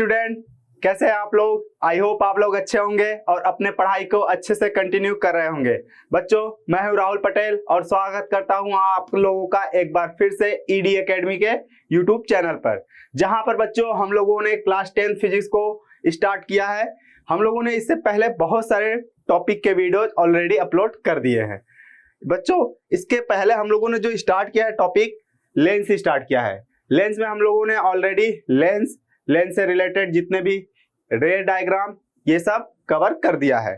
Student, कैसे हैं आप लोग। आई होप आप लोग अच्छे होंगे और अपने पढ़ाई को अच्छे से कंटिन्यू कर रहे होंगे। बच्चों, मैं हूं राहुल पटेल और स्वागत करता हूं आप लोगों का एक बार फिर से ईडी एकेडमी के यूट्यूब चैनल पर, जहां पर बच्चों हम लोगों ने क्लास 10 फिजिक्स को स्टार्ट किया है। हम लोगों ने इससे पहले बहुत सारे टॉपिक के वीडियोज ऑलरेडी अपलोड कर दिए हैं। बच्चों, इसके पहले हम लोगों ने जो स्टार्ट किया है टॉपिक, लेंस स्टार्ट किया है। लेंस में हम लोगों ने ऑलरेडी लेंस से रिलेटेड जितने भी रे डायग्राम ये सब कवर कर दिया है।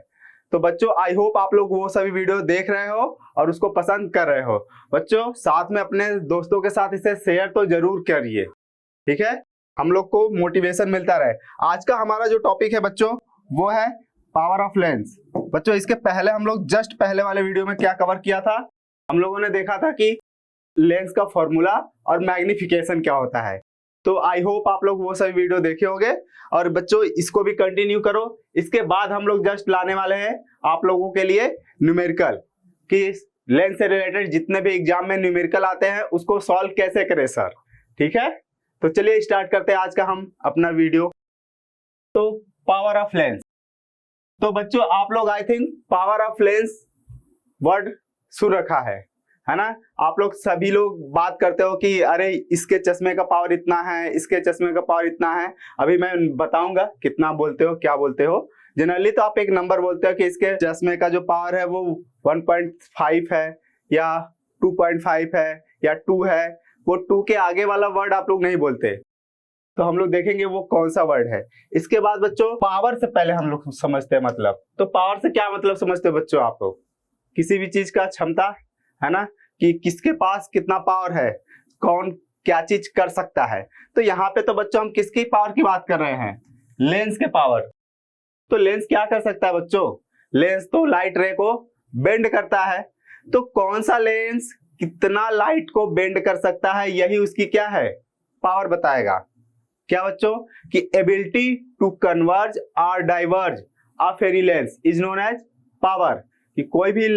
तो बच्चों, आई होप आप लोग वो सभी वीडियो देख रहे हो और उसको पसंद कर रहे हो। बच्चों, साथ में अपने दोस्तों के साथ इसे शेयर तो जरूर करिए, ठीक है, हम लोग को मोटिवेशन मिलता रहे। आज का हमारा जो टॉपिक है बच्चों, वो है पावर ऑफ लेंस। बच्चों, इसके पहले हम लोग जस्ट पहले वाले वीडियो में क्या कवर किया था, हम लोगों ने देखा था कि लेंस का फॉर्मूला और मैग्निफिकेशन क्या होता है। तो आई होप आप लोग वो सभी वीडियो देखे होंगे और बच्चों इसको भी कंटिन्यू करो। इसके बाद हम लोग जस्ट लाने वाले हैं आप लोगों के लिए न्यूमेरिकल, कि लेंस से रिलेटेड जितने भी एग्जाम में न्यूमेरिकल आते हैं उसको सॉल्व कैसे करें सर, ठीक है। तो चलिए स्टार्ट करते हैं आज का हम अपना वीडियो। तो पावर ऑफ लेंस, तो बच्चों आप लोग I think power of lens word सुन रखा है ना। आप लोग सभी लोग बात करते हो कि अरे इसके चश्मे का पावर इतना है, इसके चश्मे का पावर इतना है। अभी मैं बताऊंगा कितना बोलते हो, क्या बोलते हो। जनरली तो आप एक नंबर बोलते हो कि इसके चश्मे का जो पावर है वो 1.5 है या 2.5 है या 2 है। वो 2 के आगे वाला वर्ड आप लोग नहीं बोलते। तो हम लोग देखेंगे वो कौन सा वर्ड है। इसके बाद बच्चों, पावर से पहले हम लोग समझते हैं मतलब। तो पावर से क्या मतलब समझते हो बच्चों आप लोग? किसी भी चीज का क्षमता, है ना, कि किसके पास कितना पावर है, कौन क्या चीज कर सकता है। तो यहाँ पे तो बच्चों हम किसकी पावर की बात कर रहे हैं? लेंस के पावर। तो लेंस क्या कर सकता है बच्चों? लेंस तो लाइट रे को बेंड करता है। तो कौन सा लेंस कितना लाइट को बेंड कर सकता है, यही उसकी क्या है, पावर बताएगा। क्या बच्चों? कि एबिलिटी टू कन्वर्ज और diverge of any lens is known as power. कि कोई भी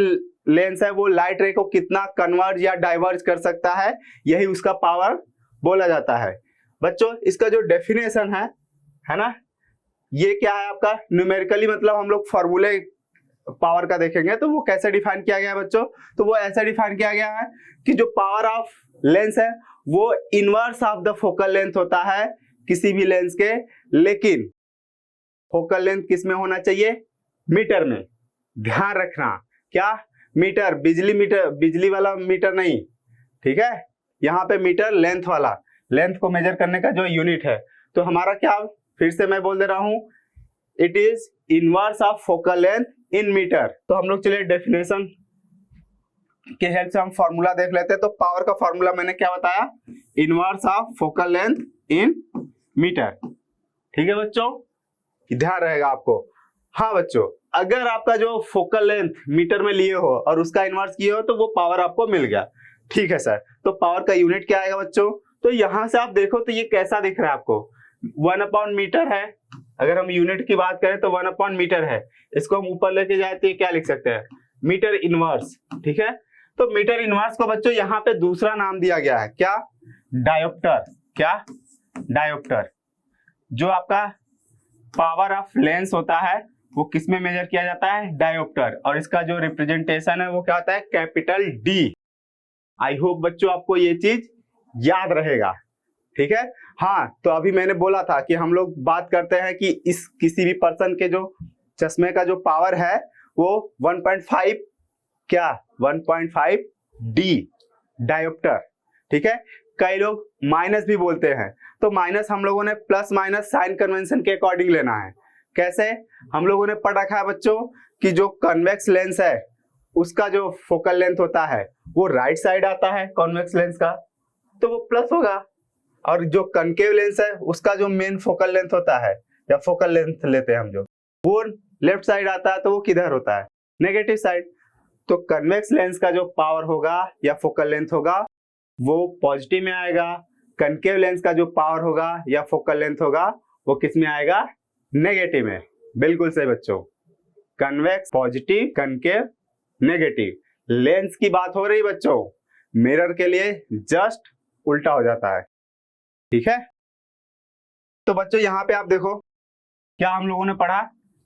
लेंस है वो लाइट रे को कितना कन्वर्ज या डाइवर्ज कर सकता है, यही उसका पावर बोला जाता है। बच्चों, इसका जो डेफिनेशन है ना, ये क्या है आपका न्यूमेरिकली, मतलब हम लोग फॉर्मूले पावर का देखेंगे तो वो कैसे डिफाइन किया गया है बच्चों। तो वो ऐसे डिफाइन किया गया है कि जो पावर ऑफ लेंस है वो inverse of the focal length होता है किसी भी लेंस के। लेकिन फोकल लेंथ किस में होना चाहिए? मीटर में। ध्यान रखना, क्या? मीटर, बिजली वाला मीटर नहीं, ठीक है। यहाँ पे मीटर लेंथ वाला, लेंथ को मेजर करने का जो यूनिट है। तो हमारा क्या, फिर से मैं बोल दे रहा हूं, it is inverse of focal length in metre. तो हम लोग चलिए डेफिनेशन के हेल्प से हम फॉर्मूला देख लेते हैं। तो पावर का फॉर्मूला मैंने क्या बताया? Inverse of focal length in metre, ठीक है बच्चों, ध्यान रहेगा आपको। हाँ बच्चों, अगर आपका जो फोकल लेंथ मीटर में लिए हो और उसका इनवर्स किए हो तो वो पावर आपको मिल गया, ठीक है सर। तो पावर का यूनिट क्या आएगा बच्चों? तो यहां से आप देखो तो ये कैसा दिख रहा है आपको? 1/मीटर है। अगर हम यूनिट की बात करें तो 1/मीटर है। इसको हम ऊपर लेके जाए तो ये क्या लिख सकते हैं? मीटर इनवर्स, ठीक है। तो मीटर इनवर्स को बच्चों यहाँ पे दूसरा नाम दिया गया है, क्या? डायोप्टर। क्या? डायोप्टर। जो आपका पावर ऑफ लेंस होता है वो किस में मेजर किया जाता है? डायोप्टर। और इसका जो रिप्रेजेंटेशन है वो क्या होता है? Capital D. आई होप बच्चों आपको ये चीज याद रहेगा, ठीक है। हाँ, तो अभी मैंने बोला था कि हम लोग बात करते हैं कि इस किसी भी पर्सन के जो चश्मे का जो पावर है वो 1.5, क्या? 1.5 डी डायोप्टर, ठीक है। कई लोग माइनस भी बोलते हैं। तो माइनस हम लोगों ने प्लस माइनस साइन कन्वेंशन के अकॉर्डिंग लेना है। कैसे? हम लोगों ने पढ़ रखा है बच्चों कि जो कन्वेक्स लेंस है उसका जो फोकल लेंथ होता है वो राइट साइड आता है कॉन्वेक्स लेंस का, तो वो प्लस होगा। और जो कनकेव लेंस है उसका जो मेन फोकल लेंथ होता है या फोकल लेंथ लेते हैं हम जो, वो लेफ्ट साइड आता है, तो वो किधर होता है? Negative side. तो कन्वेक्स लेंस का जो पावर होगा या फोकल लेंथ होगा वो पॉजिटिव में आएगा। कनकेव लेंस का जो पावर होगा या फोकल लेंथ होगा वो किस में आएगा? नेगेटिव में। बिल्कुल सही बच्चों, convex positive, concave negative. Lens की बात हो रही बच्चों, मिरर के लिए जस्ट उल्टा हो जाता है, ठीक है। तो बच्चों यहाँ पे आप देखो क्या हम लोगों ने पढ़ा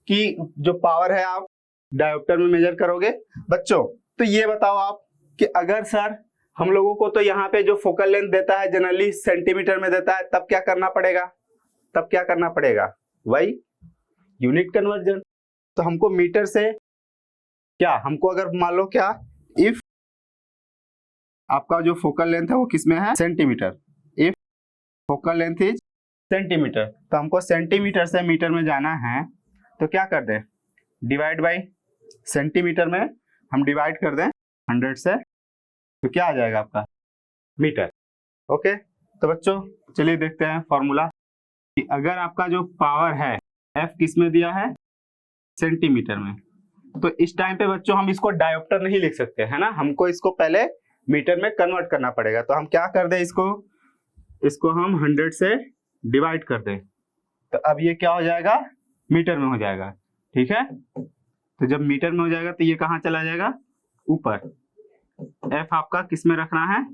कि जो पावर है आप डायोप्टर में मेजर करोगे। बच्चों तो ये बताओ आप कि अगर सर हम लोगों को तो यहाँ पे जो फोकल लेंथ देता है जनरली सेंटीमीटर में देता है, तब क्या करना पड़ेगा, तब क्या करना पड़ेगा, वही यूनिट कन्वर्जन। तो हमको मीटर से क्या, हमको अगर मान लो क्या, इफ आपका जो फोकल लेंथ है वो किसमें है, centimetre, if focal length is centimetre, तो हमको सेंटीमीटर से मीटर में जाना है, तो क्या कर दें, डिवाइड बाई सेंटीमीटर में हम डिवाइड कर दें 100 से, तो क्या आ जाएगा आपका मीटर। ओके, तो बच्चों चलिए देखते हैं फॉर्मूला कि अगर आपका जो पावर है F किस में दिया है, सेंटीमीटर में, तो इस टाइम पे बच्चों हम इसको डायोप्टर नहीं लिख सकते है ना, हमको इसको पहले मीटर में कन्वर्ट करना पड़ेगा। तो हम क्या कर दें, इसको हम 100 से डिवाइड कर दें, तो अब ये क्या हो जाएगा, मीटर में हो जाएगा। ठीक है, तो जब मीटर में हो जाएगा तो ये कहाँ चला जाएगा, ऊपर। F आपका किस में रखना है,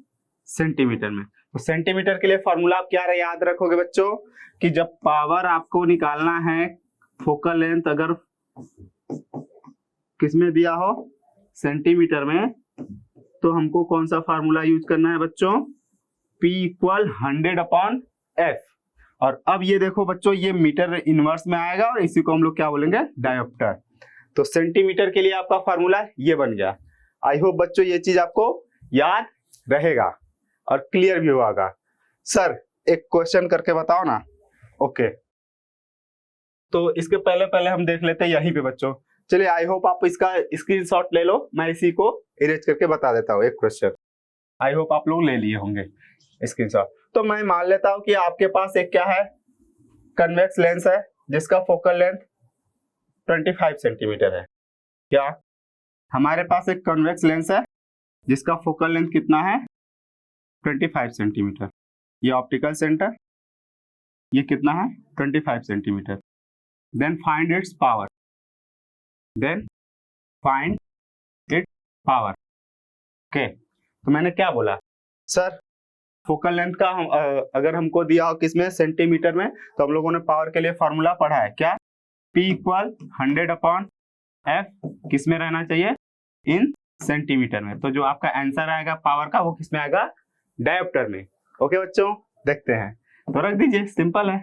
सेंटीमीटर में। तो सेंटीमीटर के लिए फॉर्मूला आप क्या याद रखोगे बच्चों कि जब पावर आपको निकालना है, फोकल लेंथ अगर किसमें दिया हो, सेंटीमीटर में, तो हमको कौन सा फार्मूला यूज करना है बच्चों, P इक्वल 100/F। और अब ये देखो बच्चों, ये मीटर इनवर्स में आएगा और इसी को हम लोग क्या बोलेंगे, डायोप्टर। तो सेंटीमीटर के लिए आपका फार्मूला ये बन गया। आई होप बच्चों ये चीज आपको याद रहेगा और क्लियर भी होगा। सर एक क्वेश्चन करके बताओ ना। ओके, तो इसके पहले पहले हम देख लेते हैं यहीं पे बच्चों। चलिए, आई होप आप इसका स्क्रीनशॉट ले लो, मैं इसी को इरेज करके बता देता हूँ। एक क्वेश्चन आई होप आप लोग ले लिए होंगे स्क्रीनशॉट। तो मैं मान लेता हूं कि आपके पास एक क्या है, कन्वेक्स लेंस है जिसका फोकल लेंथ 25 सेंटीमीटर है। क्या हमारे पास एक कन्वेक्स लेंस है जिसका फोकल लेंथ कितना है, 25 सेंटीमीटर। ये ऑप्टिकल सेंटर, ये कितना है, 25 centimetre. Then find its power, then find its power. Okay, तो मैंने क्या बोला सर, फोकल लेंथ का अगर हमको दिया हो किसमें, सेंटीमीटर में, तो हम लोगों ने पावर के लिए फॉर्मूला पढ़ा है क्या, P इक्वल 100/F किस में रहना चाहिए, इन सेंटीमीटर में। तो जो आपका आंसर आएगा पावर का वो किस में आएगा, डायोप्टर में। ओके बच्चों, देखते हैं, तो रख दीजिए, सिंपल है।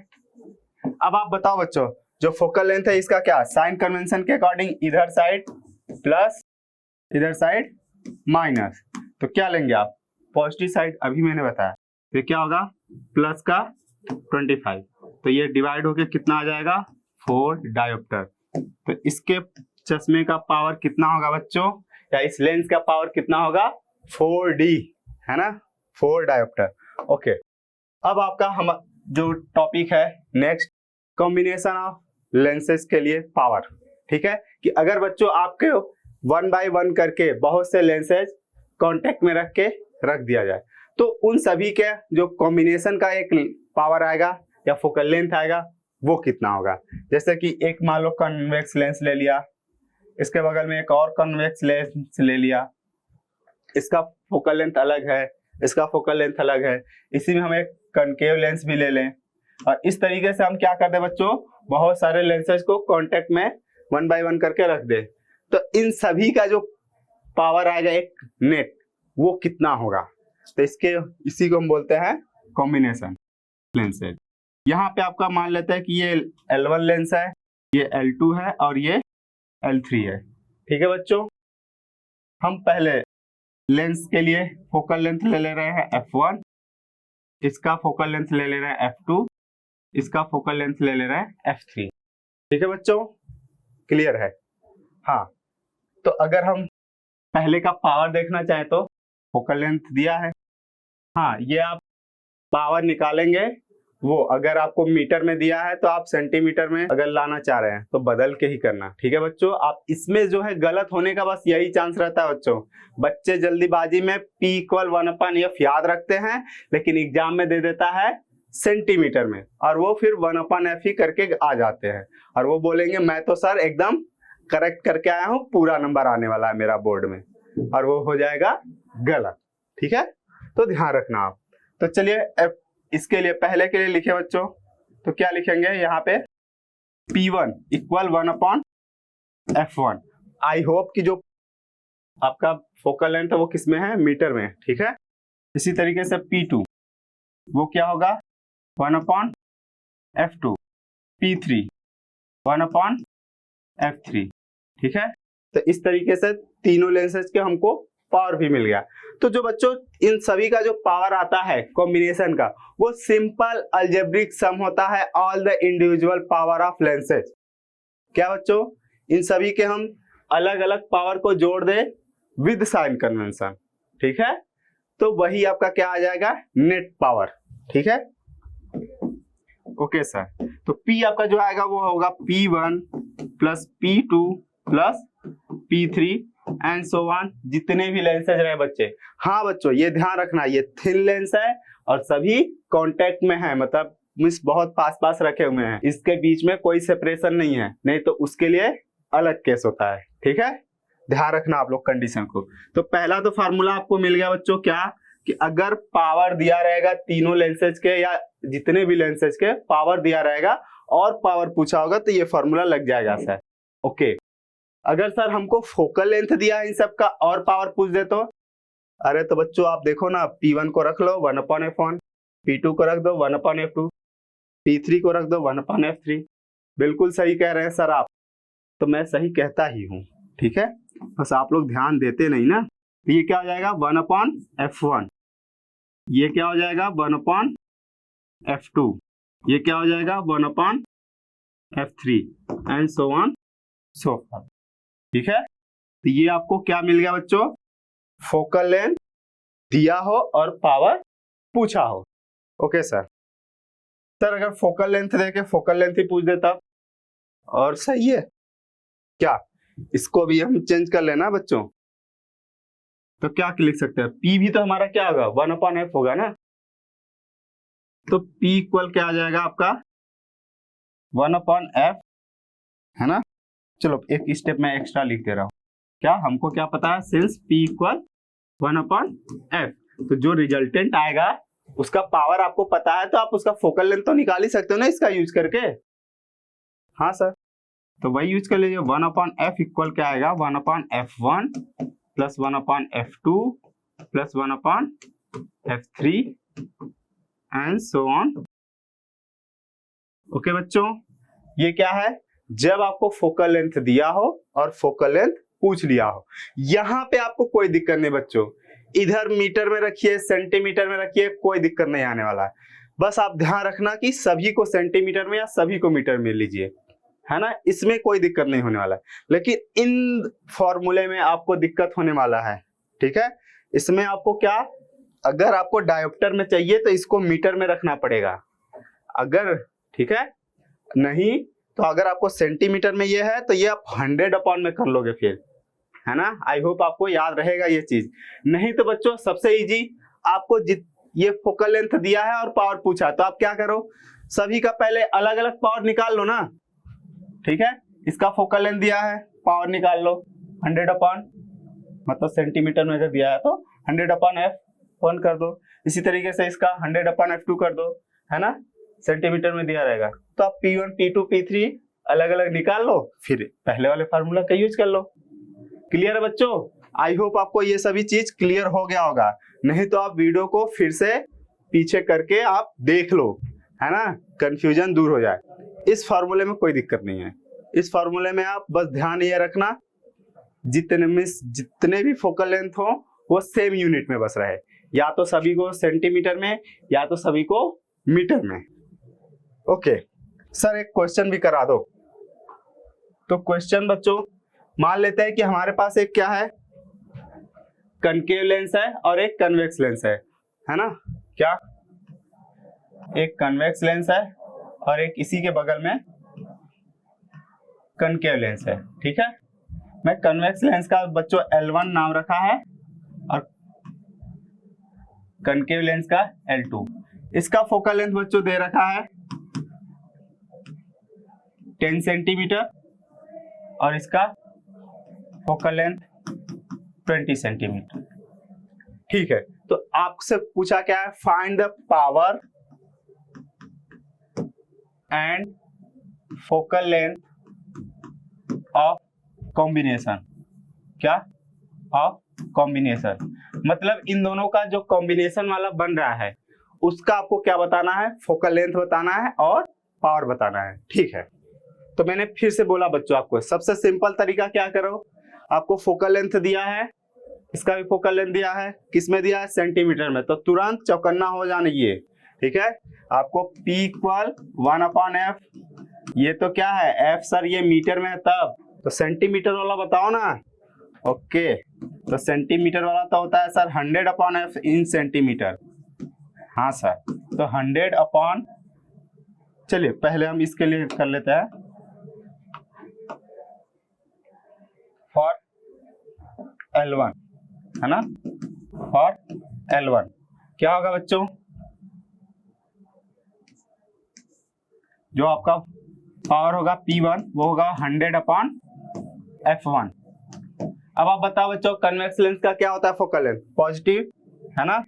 अब आप बताओ बच्चों, जो फोकल लेंथ है इसका क्या, साइन कन्वेंशन के अकॉर्डिंग इधर साइड प्लस इधर साइड माइनस, तो क्या लेंगे आप, पॉजिटिव साइड। अभी मैंने बताया तो क्या होगा, प्लस का 25, तो ये डिवाइड होके कितना आ जाएगा, 4 डायोप्टर। तो इसके चश्मे का पावर कितना होगा बच्चों, या इस लेंस का पावर कितना होगा, 4D, है ना, 4 डायोप्टर। ओके, अब आपका हम जो टॉपिक है नेक्स्ट, कॉम्बिनेशन ऑफ लेंसेज के लिए पावर। ठीक है, कि अगर बच्चों आपके 1 by 1 करके बहुत से लेंसेज कॉन्टेक्ट में रख दिया जाए, तो उन सभी के जो कॉम्बिनेशन का एक पावर आएगा या फोकल लेंथ आएगा वो कितना होगा। जैसे कि एक मान लो कन्वेक्स लेंस ले लिया, इसके बगल में एक और कन्वेक्स लेंस ले लिया, इसका फोकल लेंथ अलग है, इसका फोकल लेंथ अलग है, इसी में हम एक कनकेव लेंस भी ले लें, और इस तरीके से हम क्या कर दे बच्चों, बहुत सारे लेंसेज को कॉन्टेक्ट में 1 by 1 करके रख दे, तो इन सभी का जो पावर आएगा एक नेट, वो कितना होगा। तो इसी को हम बोलते हैं कॉम्बिनेशन लेंसेज। यहाँ पे आपका मान लेते हैं कि ये L1 लेंस है, ये L2 है और ये L3 है। ठीक है बच्चों, हम पहले लेंस के लिए फोकल लेंथ ले रहे हैं F1, इसका फोकल लेंथ ले रहे हैं F2, इसका फोकल लेंथ ले रहे हैं F3। ठीक है बच्चों, क्लियर है। हाँ, तो अगर हम पहले का पावर देखना चाहें तो फोकल लेंथ दिया है, हाँ ये आप पावर निकालेंगे, वो अगर आपको मीटर में दिया है तो आप सेंटीमीटर में अगर लाना चाह रहे हैं तो बदल के ही करना। ठीक है बच्चों, आप इसमें जो है गलत होने का बस यही चांस रहता है बच्चों, बच्चे जल्दीबाजी में P इक्वल 1/F याद रखते हैं, लेकिन एग्जाम में दे देता है सेंटीमीटर में, और वो फिर 1/F ही करके आ जाते हैं, और वो बोलेंगे मैं तो सर एकदम करेक्ट करके आया हूँ, पूरा नंबर आने वाला है मेरा बोर्ड में, और वो हो जाएगा गलत। ठीक है, तो ध्यान रखना आप। तो चलिए इसके लिए पहले के लिए लिखे बच्चों, तो क्या लिखेंगे यहाँ पे, P1 equal 1/f1। I hope कि जो आपका फोकल लेंथ है वो किस में है, मीटर में, ठीक है। इसी तरीके से P2 वो क्या होगा, 1/f2। P3 1/f3, ठीक है। तो इस तरीके से तीनों लेंसेज के हमको पावर भी मिल गया। तो जो बच्चों इन सभी का जो पावर आता है कॉम्बिनेशन का, वो सिंपल अलजेब्रिक सम होता है all the individual power of lenses. क्या बच्चों, इन सभी के हम अलग अलग पावर को जोड़ दे विद साइन कन्वेंशन, ठीक है। तो वही आपका क्या आ जाएगा, नेट पावर, ठीक है। ओके सर, तो P आपका जो आएगा वो होगा P1 plus P2 plus P3 and so on, जितने भी लेंसेज रहे बच्चे। हाँ बच्चों ये ध्यान रखना, ये थिन लेंस है और सभी कांटेक्ट में है, मतलब मिस बहुत पास पास रखे हुए हैं, इसके बीच में कोई सेपरेशन नहीं है, नहीं तो उसके लिए अलग केस होता है, ठीक है। ध्यान रखना आप लोग कंडीशन को। तो पहला तो फार्मूला आपको मिल गया बच्चों, क्या कि अगर पावर दिया रहेगा तीनों लेंसेज के या जितने भी लेंसेज के पावर दिया रहेगा और पावर पूछा होगा तो ये फॉर्मूला लग जाएगा सर। ओके, अगर सर हमको फोकल लेंथ दिया है इन सब का और पावर पूछ दे तो, अरे तो बच्चों आप देखो ना, P1 को रख लो 1/f1, P2 को रख दो 1/f2, P3 को रख दो 1/f3। बिल्कुल सही कह रहे हैं सर आप, तो मैं सही कहता ही हूँ, ठीक है, बस आप लोग ध्यान देते नहीं ना। तो ये क्या हो जाएगा 1/f1, ये क्या हो जाएगा 1/f2, ये क्या हो जाएगा 1/f3 and so on so forth, ठीक है। तो ये आपको क्या मिल गया बच्चों, फोकल लेंथ दिया हो और पावर पूछा हो। ओके सर, सर अगर फोकल लेंथ देके फोकल लेंथ ही पूछ देता और सही है क्या, इसको भी हम चेंज कर लेना बच्चों। तो क्या लिख सकते हैं, P भी तो हमारा क्या होगा 1/f होगा ना, तो P इक्वल क्या आ जाएगा आपका 1/f, है ना। चलो एक स्टेप मैं एक्स्ट्रा लिख दे रहा हूं, क्या हमको क्या पता है, सिंस P इक्वल 1/f, तो जो रिजल्टेंट आएगा उसका पावर आपको पता है, तो आप उसका फोकल लेंथ तो निकाल ही सकते हो ना इसका यूज करके। हाँ सर, तो वही यूज कर लीजिए, 1/f इक्वल क्या आएगा 1/f1 plus 1/f2 plus 1/f3 and so on. Okay बच्चों, ये क्या है, जब आपको फोकल लेंथ दिया हो और फोकल लेंथ पूछ लिया हो, यहां पे आपको कोई दिक्कत नहीं बच्चों, इधर मीटर में रखिए सेंटीमीटर में रखिए, कोई दिक्कत नहीं आने वाला है। बस आप ध्यान रखना कि सभी को सेंटीमीटर में या सभी को मीटर में लीजिए, है ना, इसमें कोई दिक्कत नहीं होने वाला है। लेकिन इन फॉर्मूले में आपको दिक्कत होने वाला है, ठीक है। इसमें आपको क्या, अगर आपको डायोप्टर में चाहिए तो इसको मीटर में रखना पड़ेगा, अगर ठीक है, नहीं तो अगर आपको सेंटीमीटर में ये है तो ये आप 100 में कर लोगे फिर, है ना। आई होप आपको याद रहेगा ये चीज। नहीं तो बच्चों सबसे इजी, आपको ये फोकल लेंथ दिया है और पावर पूछा, तो आप क्या करो, सभी का पहले अलग अलग पावर निकाल लो ना, ठीक है। इसका फोकल लेंथ दिया है, पावर निकाल लो 100, मतलब सेंटीमीटर में अगर दिया है तो 100/f1 कर दो। इसी तरीके से इसका 100/f2 कर दो, है ना, सेंटीमीटर में दिया रहेगा। तो आप P1 P2 P3 अलग अलग निकाल लो, फिर पहले वाले फार्मूला का यूज कर लो। क्लियर है बच्चों, आई होप आपको ये सभी चीज क्लियर हो गया होगा। नहीं तो आप वीडियो को फिर से पीछे करके आप देख लो, है ना, कंफ्यूजन दूर हो जाए। इस फार्मूले में कोई दिक्कत नहीं है, इस फार्मूले में आप बस ध्यान ये रखना, जितने भी फोकल लेंथ हो वो सेम यूनिट में बस रहे, या तो सभी को सेंटीमीटर में या तो सभी को मीटर में। ओके सर, एक क्वेश्चन भी करा दो। तो क्वेश्चन बच्चों, मान लेते हैं कि हमारे पास एक क्या है, कनकेव लेंस है और एक कन्वेक्स लेंस है ना, क्या एक कन्वेक्स लेंस है और एक इसी के बगल में कनकेव लेंस है, ठीक है। मैं कन्वेक्स लेंस का बच्चों L1 नाम रखा है और कनकेव लेंस का L2। इसका फोकल लेंथ बच्चों दे रखा है 10 सेंटीमीटर और इसका फोकल लेंथ 20 सेंटीमीटर, ठीक है। तो आपसे पूछा क्या है, find the power and focal length of combination. क्या? ऑफ कॉम्बिनेशन, मतलब इन दोनों का जो कॉम्बिनेशन वाला बन रहा है उसका आपको क्या बताना है? फोकल लेंथ बताना है और पावर बताना है। ठीक है, तो मैंने फिर से बोला बच्चों, आपको सबसे सिंपल तरीका क्या करो, आपको फोकल लेंथ दिया है, इसका भी फोकल लेंथ दिया है, किसमें दिया है? सेंटीमीटर में, तो तुरंत चौकन्ना हो जाने ये। ठीक है, आपको P इक्वल 1/f, ये तो क्या है f सर, ये मीटर में है तब, तो सेंटीमीटर वाला बताओ ना। ओके, तो सेंटीमीटर वाला तो होता है सर 100/f इन सेंटीमीटर। हाँ सर, तो 100 चलिए पहले हम इसके लिए कर लेते हैं, फॉर L1 है ना, फॉर L1 क्या होगा बच्चों? जो आपका पावर होगा P1 वो होगा 100/f1। अब आप बताओ बच्चों, कन्वेक्स लेंस का क्या होता है? फोकल लेंथ पॉजिटिव है ना,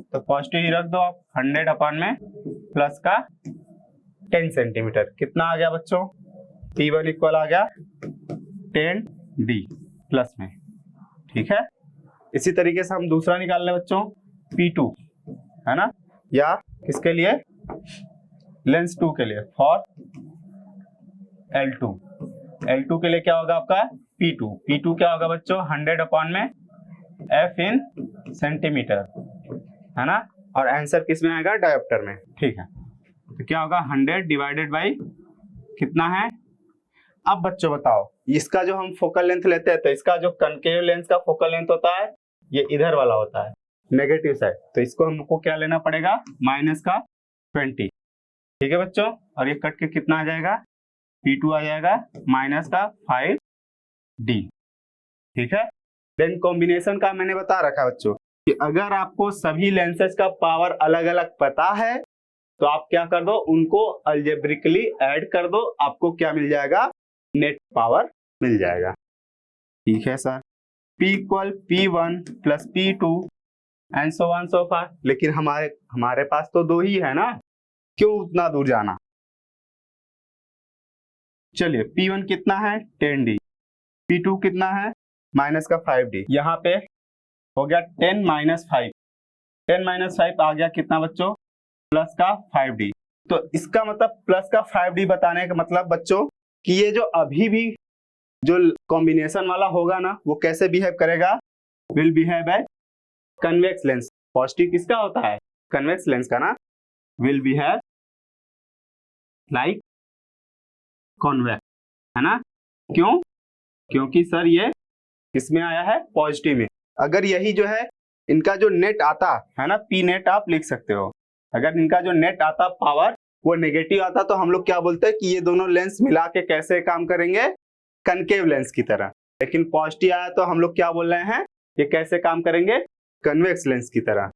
तो पॉजिटिव ही रख दो आप। 100 में प्लस का 10 सेंटीमीटर, कितना आ गया बच्चों? P1 इक्वल आ गया 10D प्लस में। ठीक है, इसी तरीके से हम दूसरा निकाल लें बच्चों, P2 है ना, या किसके लिए? लेंस 2 के लिए, फॉर L2। L2 के लिए क्या होगा आपका? P2 क्या होगा बच्चों? 100 में f इन सेंटीमीटर है ना, और आंसर किस में आएगा? डायोप्टर में। ठीक है, तो क्या होगा? 100 डिवाइडेड बाई कितना है? अब बच्चों बताओ, इसका जो हम फोकल लेंथ लेते हैं, तो इसका जो कनकेव लेंस का फोकल लेंथ होता है ये इधर वाला होता है, नेगेटिव साइड, तो इसको हमको क्या लेना पड़ेगा? माइनस का 20। ठीक है बच्चों, और ये कट के कितना आ जाएगा? P2 आ जाएगा माइनस का 5D। ठीक है, देन कॉम्बिनेशन का मैंने बता रखा बच्चों कि अगर आपको सभी लेंसेज का पावर अलग अलग पता है तो आप क्या कर दो, उनको अलजेब्रिकली ऐड कर दो, आपको क्या मिल जाएगा? नेट पावर मिल जाएगा। ठीक है sir, P equal P1 plus P2 and so on so far, लेकिन हमारे पास तो दो ही है ना, क्यों उतना दूर जाना? चलिए, P1 कितना है? 10D, P2 कितना है? माइनस का 5D, यहाँ पे हो गया 10 माइनस 5, 10 माइनस 5 आ गया कितना बच्चों? प्लस का 5D। तो इसका मतलब प्लस का 5D बताने का मतलब बच्चों कि ये जो अभी भी जो कॉम्बिनेशन वाला होगा ना, वो कैसे बिहेव करेगा? Will behave as convex lens. Positive किसका होता है? कन्वेक्स लेंस का ना, विल बिहेव लाइक कॉन्वेक्स है ना। क्यों? क्योंकि सर ये किसमें आया है? पॉजिटिव में। अगर यही जो है इनका जो नेट आता है ना, P नेट आप लिख सकते हो, अगर इनका जो नेट आता पावर वो नेगेटिव आता तो हम लोग क्या बोलते हैं कि ये दोनों लेंस मिला के कैसे काम करेंगे? कनकेव लेंस की तरह। लेकिन पॉजिटिव आया तो हम लोग क्या बोल रहे हैं? ये कैसे काम करेंगे? कन्वेक्स लेंस की तरह।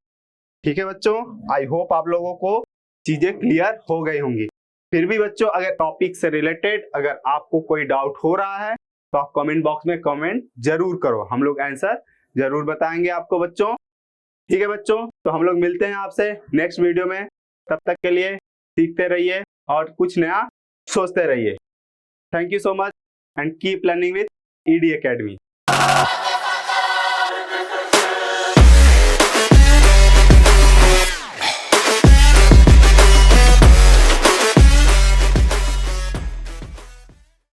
ठीक है बच्चों, आई होप आप लोगों को चीजें क्लियर हो गई होंगी। फिर भी बच्चों अगर टॉपिक से रिलेटेड अगर आपको कोई डाउट हो रहा है तो आप कमेंट बॉक्स में कमेंट जरूर करो, हम लोग आंसर जरूर बताएंगे आपको बच्चों। ठीक है बच्चों, तो हम लोग मिलते हैं आपसे नेक्स्ट वीडियो में। तब तक के लिए सीखते रहिए और कुछ नया सोचते रहिए। Thank you so much and keep learning with ED Academy।